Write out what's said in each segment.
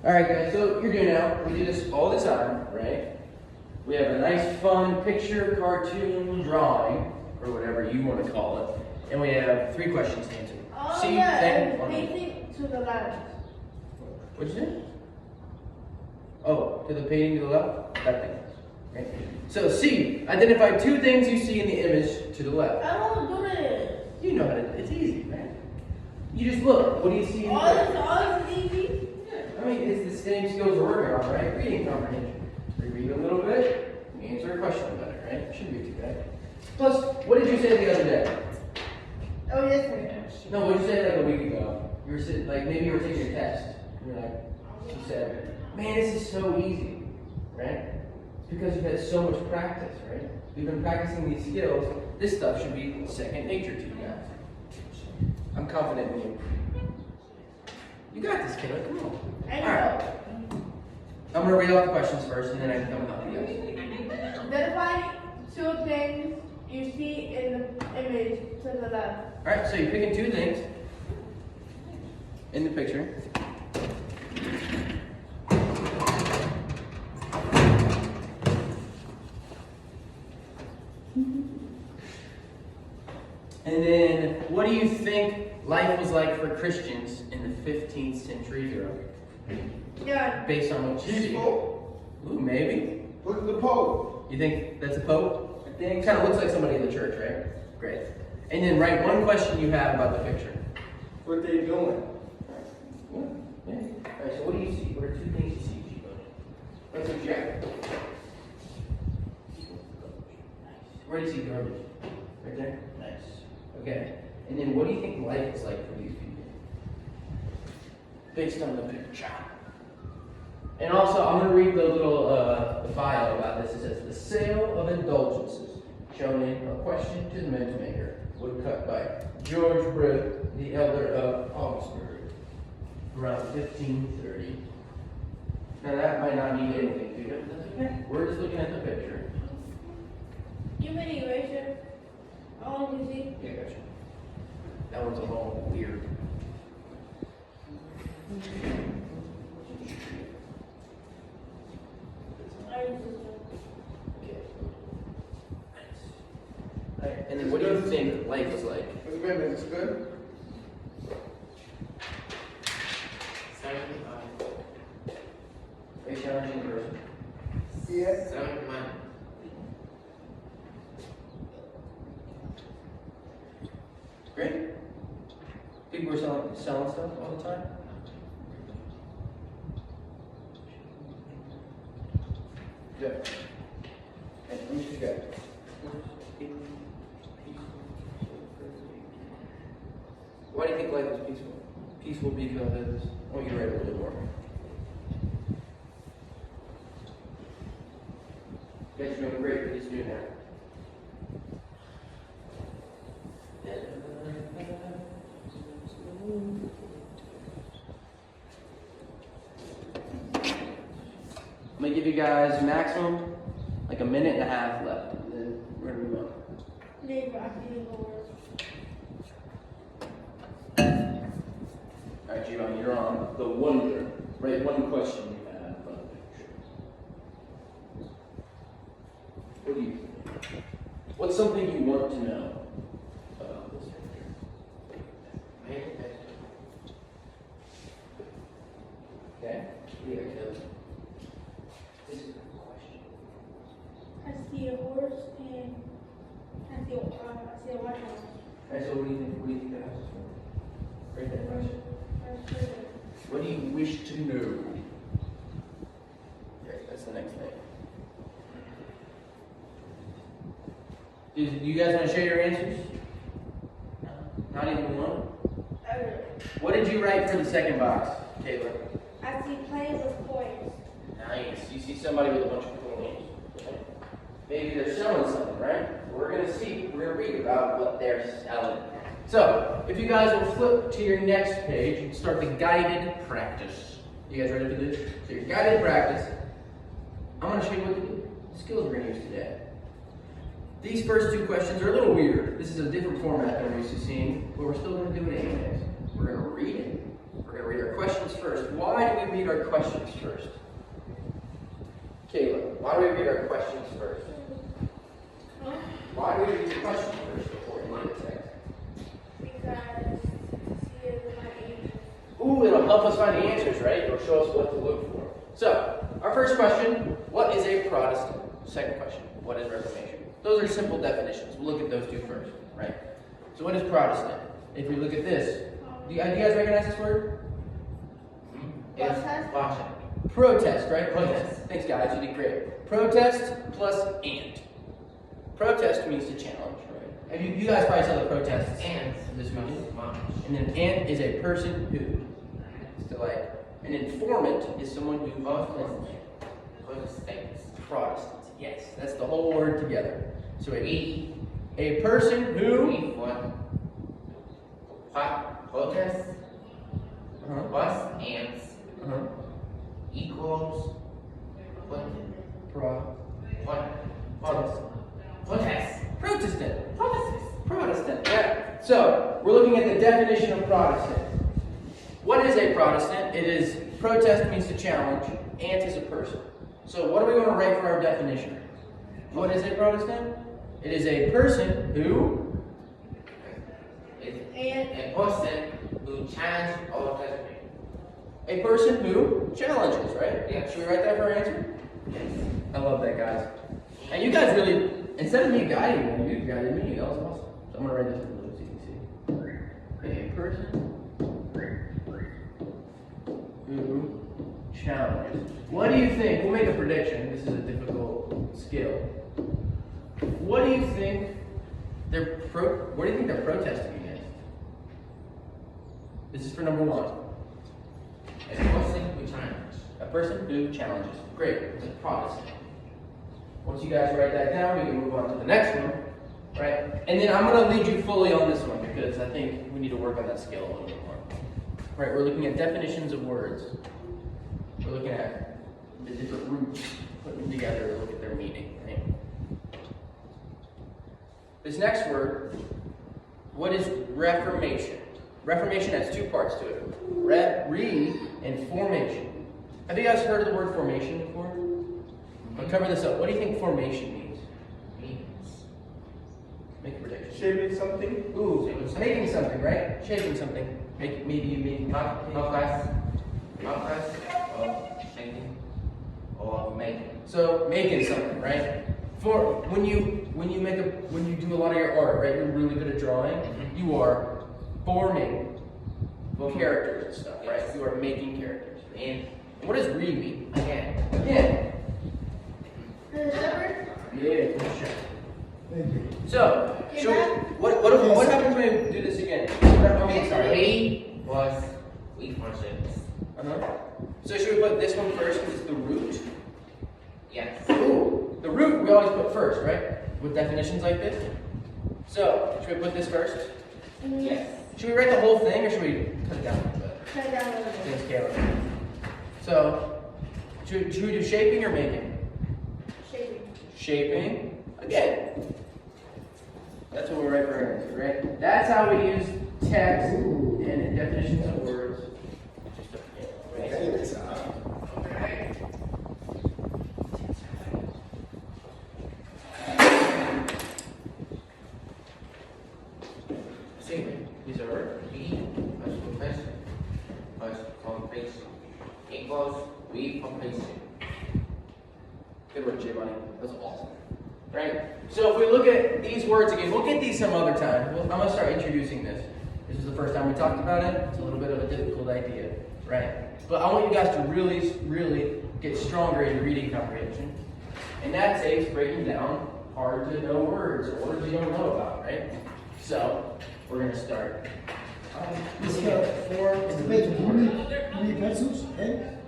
Alright guys, so you're doing now, we do this all the time, right? We have a nice fun picture, cartoon, drawing, or whatever you want to call it. And we have 3 questions to answer. Oh See, yeah, then, and painting to the left. What'd you say? Oh, to the painting to the left? That thing. Right? So C, identify 2 things you see in the image to the left. I don't want to do this. You know how to, it's easy, right? You just look, what do you see in the All left? this is easy. I mean, it's the same skills we're working on, right? Reading comprehension. We read a little bit, we answer a question better, right? Shouldn't be too bad. Plus, what did you say the other day? Oh yes, sir. No, what did you say like a week ago? You were sitting, like maybe you were taking your test. You were like, she said, man, this is so easy, right? It's because you've had so much practice, right? We've been practicing these skills. This stuff should be second nature to you guys. I'm confident in you. You got this, kiddo. Come on. I know. Alright. I'm going to read off the questions first, and then I can come and help you guys. Identify 2 things you see in the image to the left. Alright, so you're picking 2 things in the picture. And then, what do you think life was like for Christians in the 15th century Europe? Yeah. Based on what you see. Peaceful. Ooh, maybe. Look at the Pope. You think that's a pope? I think kind of looks like somebody in the church, right? Great. And then write 1 question you have about the picture. What they doing? Yeah. Alright, so what do you see? What are 2 things you see, Chico? Let's check. Where do you see garbage? Right there? Nice. Okay. And then what do you think life is like for these people? Based on the picture. And also, I'm going to read the little bio about this. It says, the sale of indulgences, shown in A Question to the Men's Maker, woodcut by George Britt, the elder of Augsburg, around 1530. Now that might not mean anything to you, but that's okay. We're just looking at the picture. Give me the eraser. I want to see. Yeah, gotcha. That one's a little weird. Okay. Nice. Alright, and then what do you think life is like? Mr. Bennett, is this good? 75. Are you challenging the person? Yes. 71. Great. People are selling stuff all the time? Good. Okay, let me see that. Why do you think life is peaceful? Peaceful because I want you to write a little bit more. You guys are doing great. What are you doing now? I'm gonna give you guys maximum like 1.5 minutes left, and then we're gonna move on. Neighbor, I see the words. All right, Giovanni, you're on the wonder. Write 1 question you have about the picture. What do you think? What's something you want to know about this picture? Okay. Yeah, Caleb. This is a question. I see a horse and I see a white house. All right, so what do you think? What do you think that house is for? Write that question. What do you wish to know? Okay, that's the next thing. Do you guys want to share your answers? No. Not even one? What did you write for the second box, Taylor? I see players with coins. Nice. You see somebody with a bunch of coins. Okay. Maybe they're selling something, right? We're going to see. We're going to read about what they're selling. So, if you guys will flip to your next page and start the guided practice. You guys ready for this? So your guided practice, I'm going to show you what the skills we're going to use today. These first 2 questions are a little weird. This is a different format than we're used to seeing, but we're still going to do it anyways. We're going to read it. We're We're gonna read our questions first. Why do we read our questions first? Kayla, why do we read our questions first? Why do we read the questions first before we read the text? Because see if my age. Ooh, it'll help us find the answers, right? It'll show us what to look for. So, our first question, what is a Protestant? Second question, what is Reformation? Those are simple definitions. We'll look at those two first, right? So what is Protestant? If we look at this, do you guys recognize this word? Protest? Protest, right? Protest. Thanks, guys. You did great. Protest plus and. Protest means to challenge, right? Have you guys probably saw the protests And in this movie? much. And then and is a person who. So like, an informant is someone who Protestants. Protestants. Yes, that's the whole word together. So a person who. We want protest Uh-huh. plus and Uh-huh. equals Pro. protest. Protestant. Protestant. Yeah. So we're looking at the definition of Protestant. What is a Protestant? It is protest means to challenge. Ant is a person. So what are we going to write for our definition? What is a Protestant? It is a person who. And A person who challenge all judgment. A person who challenges, right? Yes. Should we write that for our answer? Yes. I love that, guys. And you guys really, instead of me guiding you guided me. That was awesome. So I'm going to write this for Luke so you can see. A person who challenges. What do you think? We'll make a prediction. This is a difficult skill. What do you think what do you think they're protesting against? This is for number one. A person who challenge. A person who challenges. Great. It's a Protestant. Once you guys write that down, we can move on to the next one. Right? And then I'm going to lead you fully on this one because I think we need to work on that skill a little bit more. Right? We're looking at definitions of words. We're looking at the different roots, putting them together to look at their meaning. Right? This next word, what is Reformation? Reformation has two parts to it. Re and formation. Have you guys heard of the word formation before? I'll cover this up. What do you think formation means? Means. Make a prediction. Shaping something. Ooh, making something, right? Shaping something. Maybe you making Marcus or shaking or making. So making something, right? For when you do a lot of your art, right? You're really good at drawing. You are forming characters and stuff, right? Yes. You are making characters. And What does re mean? again. Again. the shepherd. Yeah, for sure. Thank you. So, Your should we, dad? what happens when we do this again? I mean, sorry. We was we functions. Uh-huh. So should we put this one first because it's the root? Yes. Ooh, the root we always put first, right? With definitions like this. So, should we put this first? Yes. Should we write the whole thing or should we cut it down a little bit? Cut it down a little bit. Thanks, Caleb. So, should we do shaping or making? Shaping. Shaping. Again. That's what we write for our answer, right? That's how we use text and definitions of words. These are We was profession was completion equals reformation. good work, Giovanni. That's awesome. Right? So if we look at these words again, we'll get these some other time. I'm going to start introducing this. This is the first time we talked about it. It's a little bit of a difficult idea, right? But I want you guys to really, really get stronger in reading comprehension. And that takes breaking down hard to know words or words you don't know about, right? So we're going to start. Mr. Baker, do you need pencils, pen?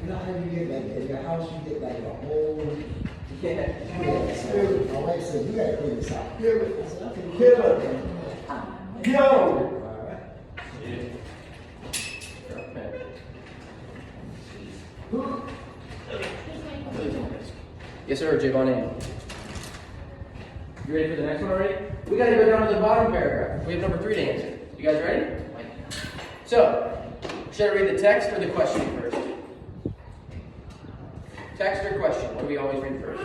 You know how you get like, in your house, you get like a whole, Yeah. my wife said, you gotta clean this out. I said, okay. Killer. Yo. All right. Okay. Yes, sir, Giovanni. You ready for the next one already? We gotta go down to the bottom paragraph. We have number 3 to answer. You guys ready? Should I read the text or the question first? Text or question? What do we always read first?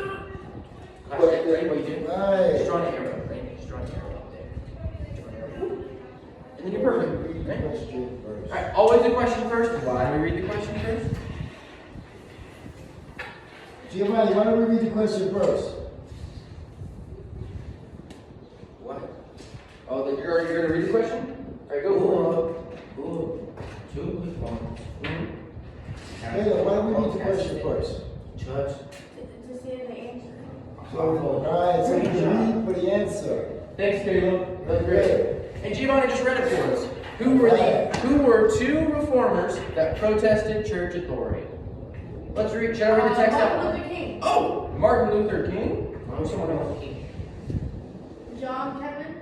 Question, right? What you do? Right. Just draw an arrow, right? Just draw an arrow up there. Draw an arrow. And then you're perfect, right? Question first. Alright, always the question first. Why do we read the question first? Giovanni, why don't we read the question first? What? Oh, then you're going to read the question? Alright, go for Who to reform Caleb, why don't we read the question first? church To see the answer. Alright, so you can read for the answer. it. Thanks, Caleb. That's great. And Giovanni just read it for us. Who were two reformers that protested church authority? Let's read. Shall I read the text out? Martin Luther King. Oh, Martin Luther King. Oh, someone else. John Kevin.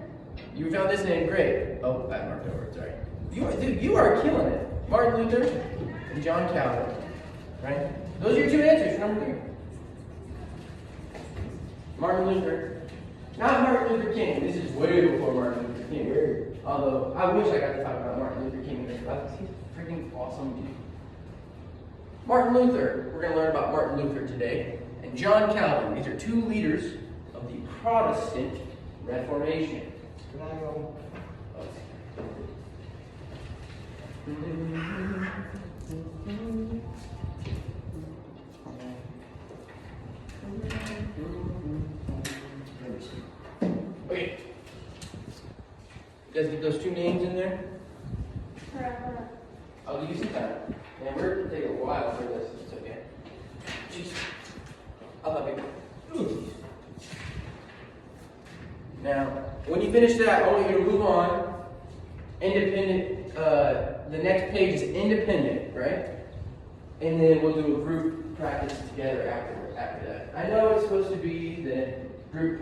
You found this name, great. Oh, I marked over. Sorry. You are killing it. Martin Luther and John Calvin. Right? Those are your two answers. Number 3. Martin Luther. Not Martin Luther King. This is way before Martin Luther King. Although I wish I got to talk about Martin Luther King in this class. He's freaking awesome, dude. Martin Luther. We're going to learn about Martin Luther today. And John Calvin. These are two leaders of the Protestant Reformation. Can I go? Okay. You guys get those two names in there? Forever. I'll give you some time. And we're going to take a while for this. It's okay. Jeez. I'll help you. Now, when you finish that, I want you to move on. Independent, the next page is independent, right? And then we'll do a group practice together after that. I know it's supposed to be the group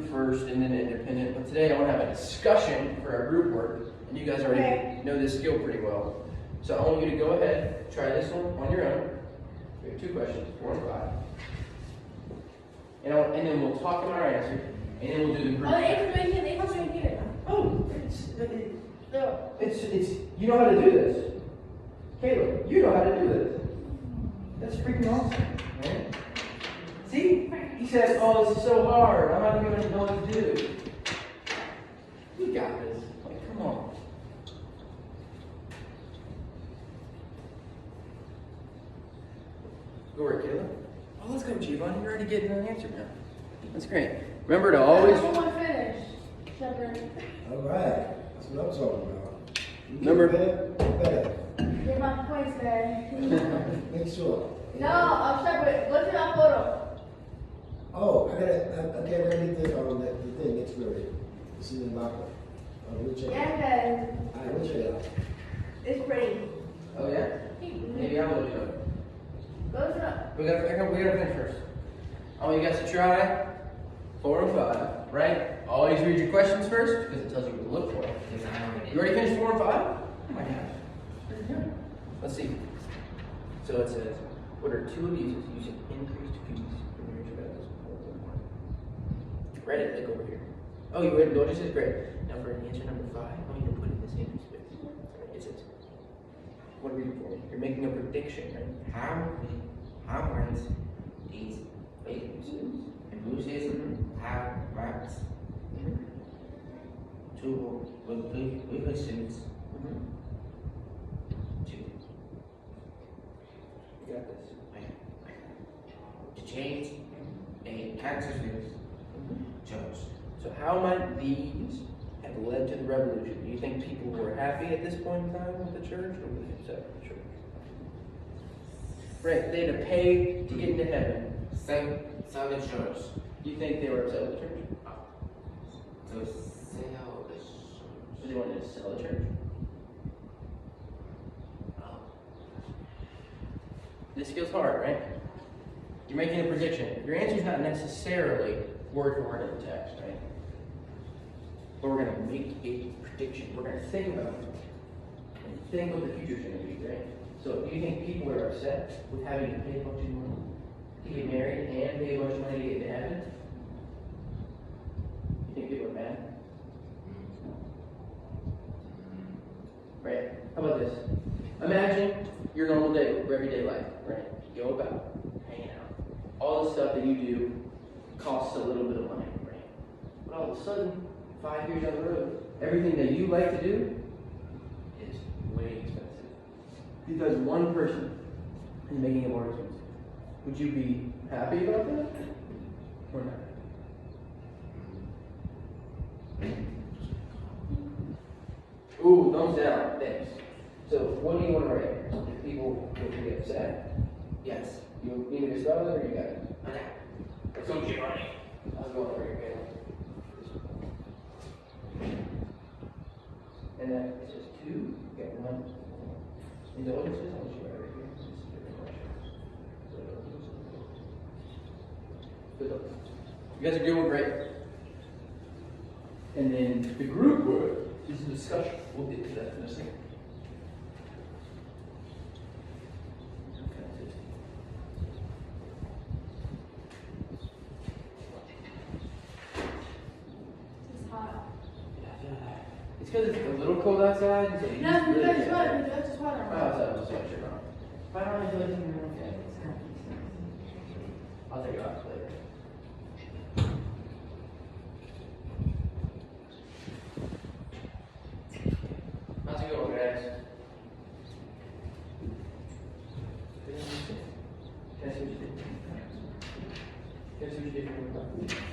first and then independent, but today I want to have a discussion for our group work. And you guys already know this skill pretty well. So I want you to go ahead, try this one on your own. We have 2 questions, 4 and 5. And then we'll talk about our answer, and then we'll do the group. Oh, the answer's right here. The answer's right here. Oh, No. it's, you know how to do this. Caleb, you know how to do this. That's freaking awesome, right? See? He says, oh, this is so hard. I'm not even know what to do. You got this. Like, come on. Go work, Caleb. Oh, let's go, Giovanni. You're already getting an answer now. That's great. Remember to always... I want to finish. Shepherd. Alright, that's what I'm talking about. You Number- get better. Get my points back. Make sure. No, Shepherd. Go to that photo. Oh, I gotta read the thing next period. It's in the locker. We'll check it out. Yeah, Alright, we'll check it out. it's pretty. Oh, yeah? Maybe I'll look it up. Go to the... We gotta finish first. I want you guys to try 4 and 5, right? Always read your questions first because it tells you what to look for. You already finished 4 and 5? Oh my gosh. Let's see. So it says, what are 2 abuses using increased fees for marriage vows? Read it, click over here. Oh, you read it, notice it's great. Now for answer number 5, I want you to put in the same space. It says, what are we doing for me? You're making a prediction, right? how might these abuses have rights to represent to You got this. to change a cancerous church. So how might these have led to the revolution? Do you think people were happy at this point in time with the church, or were they upset with the church? Right, they had to pay to get into heaven. Sell the church. Do you think they were upset with the church? To sell the church. So they wanted to sell the church? This feels hard, right? You're making a prediction. Your answer's not necessarily word for word in the text, right? But we're going to make a prediction. We're going to think about it. And think what the future's going to be, right? So do you think people are upset with having to pay a bunch of money to get married and pay a bunch of money to get into heaven? You think people are mad? Right. How about this? Imagine your normal day, your everyday life, right? You go about, hanging out. All the stuff that you do costs a little bit of money, right? But all of a sudden, 5 years down the road, everything that you like to do is way expensive. Because one person is making it more expensive. Would you be happy about that? Or not? Ooh, thumbs down, thanks. So, what do you want to rate? If people will be upset, Yes. you need me to spell it or you got it? Okay. Let's go get running. I'll go for your panel. And that is just 2. You got 1. Indulgences, I'll show you right here. This is a different question. Good luck. You guys are doing great. And then the group work is a discussion. We'll get to that in a second. It's hot. It's because it's a little cold outside. So you No, just really that's can't- what, that's just what Oh, I'm. outside with a sweatshirt on. If I don't really feel like taking it off, yeah, I'll take it off later. How's it going, guys? Can I see what you did? Can I see what you did?